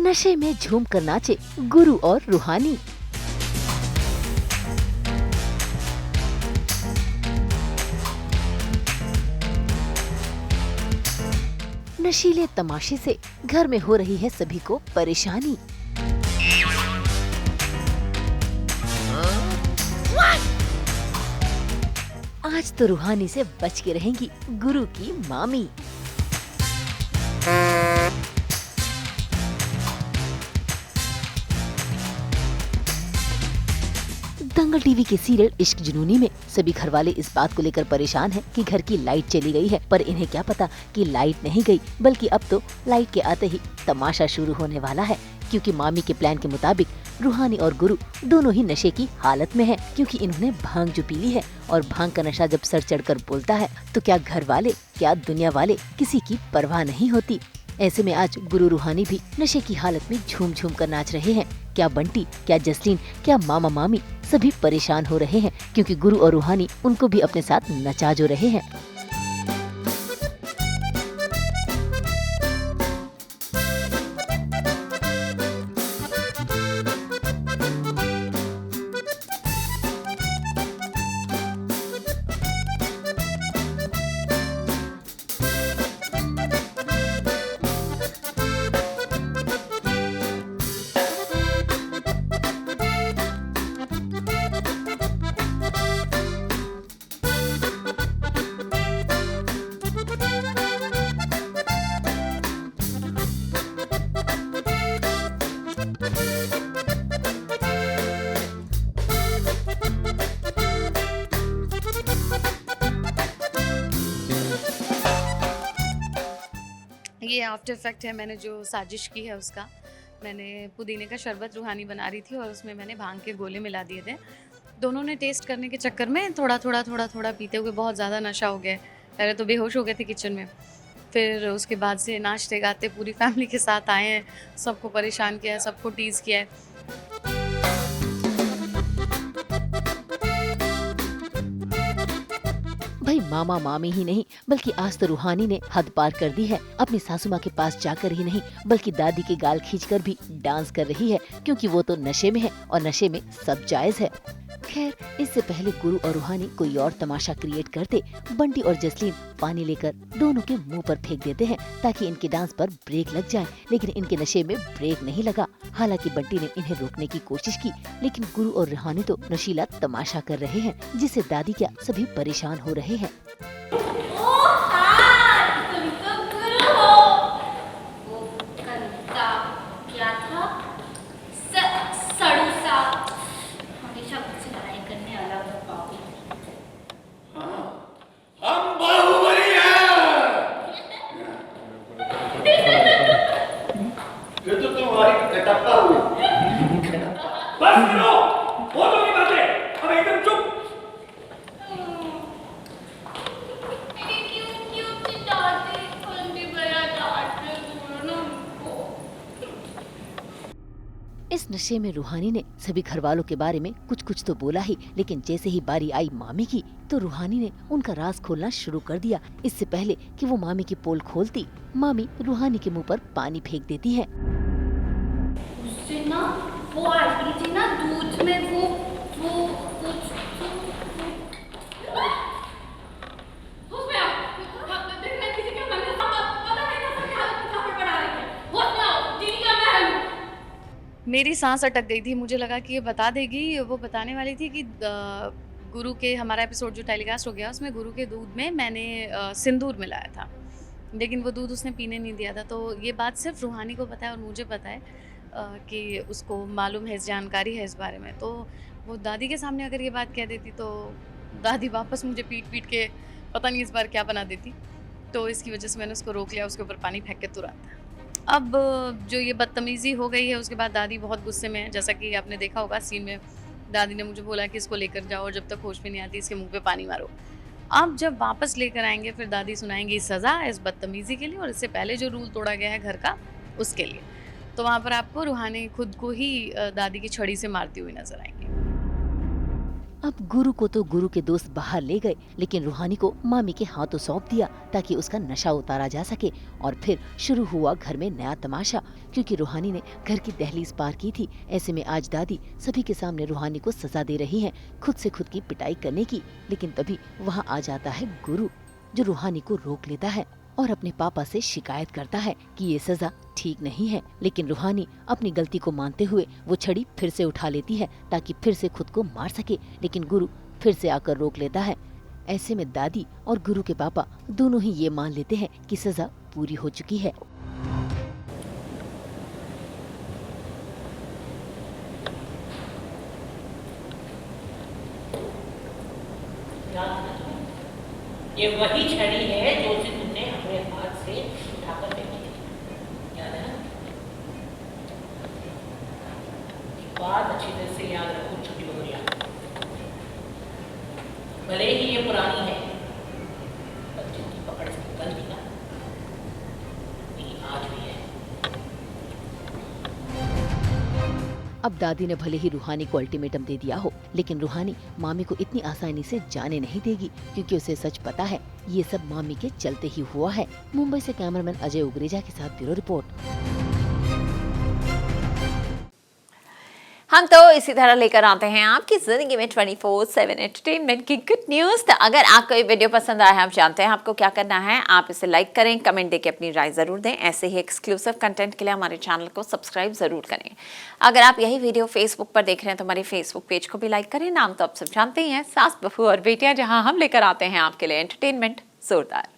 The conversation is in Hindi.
नशे में झूम कर नाचे गुरु और रूहानी। नशीले तमाशे से घर में हो रही है सभी को परेशानी। आज तो रूहानी से बच के रहेंगी गुरु की मामी। दंगल टीवी के सीरियल इश्क जुनूनी में सभी घरवाले इस बात को लेकर परेशान हैं कि घर की लाइट चली गई है, पर इन्हें क्या पता कि लाइट नहीं गई, बल्कि अब तो लाइट के आते ही तमाशा शुरू होने वाला है। क्योंकि मामी के प्लान के मुताबिक रूहानी और गुरु दोनों ही नशे की हालत में हैं, क्योंकि इन्होंने भांग जो पी ली है, और भांग का नशा जब सर चढ़कर बोलता है तो क्या घर वाले क्या दुनिया वाले किसी की परवाह नहीं होती। ऐसे में आज गुरु रूहानी भी नशे की हालत में झूम झूम कर नाच रहे हैं। क्या बंटी, क्या जसलीन, क्या मामा मामी सभी परेशान हो रहे हैं, क्योंकि गुरु और रूहानी उनको भी अपने साथ नचा जो रहे हैं। ये आफ्टर इफेक्ट है, मैंने जो साजिश की है उसका। मैंने पुदीने का शरबत रूहानी बना रही थी और उसमें मैंने भांग के गोले मिला दिए थे। दोनों ने टेस्ट करने के चक्कर में थोड़ा थोड़ा पीते हुए बहुत ज़्यादा नशा हो गया। पहले तो बेहोश हो गए थे किचन में, फिर उसके बाद से नाचते गाते पूरी फैमिली के साथ आए हैं, सबको परेशान किया है, सबको टीज़ किया है। भाई मामा मामी ही नहीं, बल्कि आज तो रूहानी ने हद पार कर दी है। अपनी सासू माँ के पास जाकर ही नहीं, बल्कि दादी के गाल खींचकर भी डांस कर रही है, क्योंकि वो तो नशे में है और नशे में सब जायज है। खैर, इससे पहले गुरु और रूहानी कोई और तमाशा क्रिएट करते, बंटी और जसलीन पानी लेकर दोनों के मुंह पर फेंक देते हैं ताकि इनके डांस पर ब्रेक लग जाए, लेकिन इनके नशे में ब्रेक नहीं लगा। हालांकि बंटी ने इन्हें रोकने की कोशिश की, लेकिन गुरु और रूहानी तो नशीला तमाशा कर रहे हैं, जिससे दादी क्या सभी परेशान हो रहे हैं। इस नशे में रूहानी ने सभी घर वालों के बारे में कुछ कुछ तो बोला ही, लेकिन जैसे ही बारी आई मामी की, तो रूहानी ने उनका राज खोलना शुरू कर दिया। इससे पहले कि वो मामी की पोल खोलती, मामी रूहानी के मुंह पर पानी फेंक देती है। उससे ना वो आई थी ना दूध में वो मेरी सांस अटक गई थी, मुझे लगा कि ये बता देगी। वो बताने वाली थी कि गुरु के, हमारा एपिसोड जो टेलीकास्ट हो गया उसमें गुरु के दूध में मैंने सिंदूर मिलाया था, लेकिन वो दूध उसने पीने नहीं दिया था। तो ये बात सिर्फ रूहानी को पता है और मुझे पता है कि उसको मालूम है, जानकारी है इस बारे में। तो वो दादी के सामने अगर ये बात कह देती तो दादी वापस मुझे पीट के पता नहीं इस बार क्या बना देती। तो इसकी वजह से मैंने उसको रोक लिया, उसके ऊपर पानी फेंक के तुरंत। अब जो ये बदतमीज़ी हो गई है उसके बाद दादी बहुत गुस्से में है। जैसा कि आपने देखा होगा सीन में, दादी ने मुझे बोला कि इसको लेकर जाओ और जब तक होश में नहीं आती इसके मुंह पे पानी मारो। अब जब वापस लेकर आएंगे फिर दादी सुनाएंगी सज़ा इस बदतमीज़ी के लिए और इससे पहले जो रूल तोड़ा गया है घर का उसके लिए। तो वहाँ पर आपको रूहानी खुद को ही दादी की छड़ी से मारती हुई नजर आएंगी। अब गुरु को तो गुरु के दोस्त बाहर ले गए, लेकिन रूहानी को मामी के हाथों सौंप दिया ताकि उसका नशा उतारा जा सके। और फिर शुरू हुआ घर में नया तमाशा, क्योंकि रूहानी ने घर की दहलीज पार की थी। ऐसे में आज दादी सभी के सामने रूहानी को सजा दे रही है, खुद से खुद की पिटाई करने की। लेकिन तभी वहाँ आ जाता है गुरु, जो रूहानी को रोक लेता है और अपने पापा से शिकायत करता है कि ये सजा ठीक नहीं है। लेकिन रूहानी अपनी गलती को मानते हुए वो छड़ी फिर से उठा लेती है ताकि फिर से खुद को मार सके, लेकिन गुरु फिर से आकर रोक लेता है। ऐसे में दादी और गुरु के पापा दोनों ही ये मान लेते हैं कि सजा पूरी हो चुकी है। ये वही छड़ी है जो उसे तुमने अपने हाथ से उठाकर फेंकी थी, याद है ना? एक बात अच्छी तरह से याद रखो छोटी बबरिया, भले ही ये पुरानी है पर जिनकी पकड़ से निकल गई ना, ये आज भी है। अब दादी ने भले ही रूहानी को अल्टीमेटम दे दिया हो, लेकिन रूहानी मामी को इतनी आसानी से जाने नहीं देगी, क्योंकि उसे सच पता है ये सब मामी के चलते ही हुआ है। मुंबई से कैमरामैन अजय उग्रेजा के साथ ब्यूरो रिपोर्ट। हम तो इसी तरह लेकर आते हैं आपकी जिंदगी में 24/7 एंटरटेनमेंट की गुड न्यूज। तो अगर आपको ये वीडियो पसंद आया है, आप जानते हैं आपको क्या करना है, आप इसे लाइक करें, कमेंट देके अपनी राय जरूर दें। ऐसे ही एक्सक्लूसिव कंटेंट के लिए हमारे चैनल को सब्सक्राइब जरूर करें। अगर आप यही वीडियो फेसबुक पर देख रहे हैं तो हमारे फेसबुक पेज को भी लाइक करें। नाम तो आप सब जानते ही हैं, सास बहू और बेटियां, जहां हम लेकर आते हैं आपके लिए एंटरटेनमेंट जोरदार।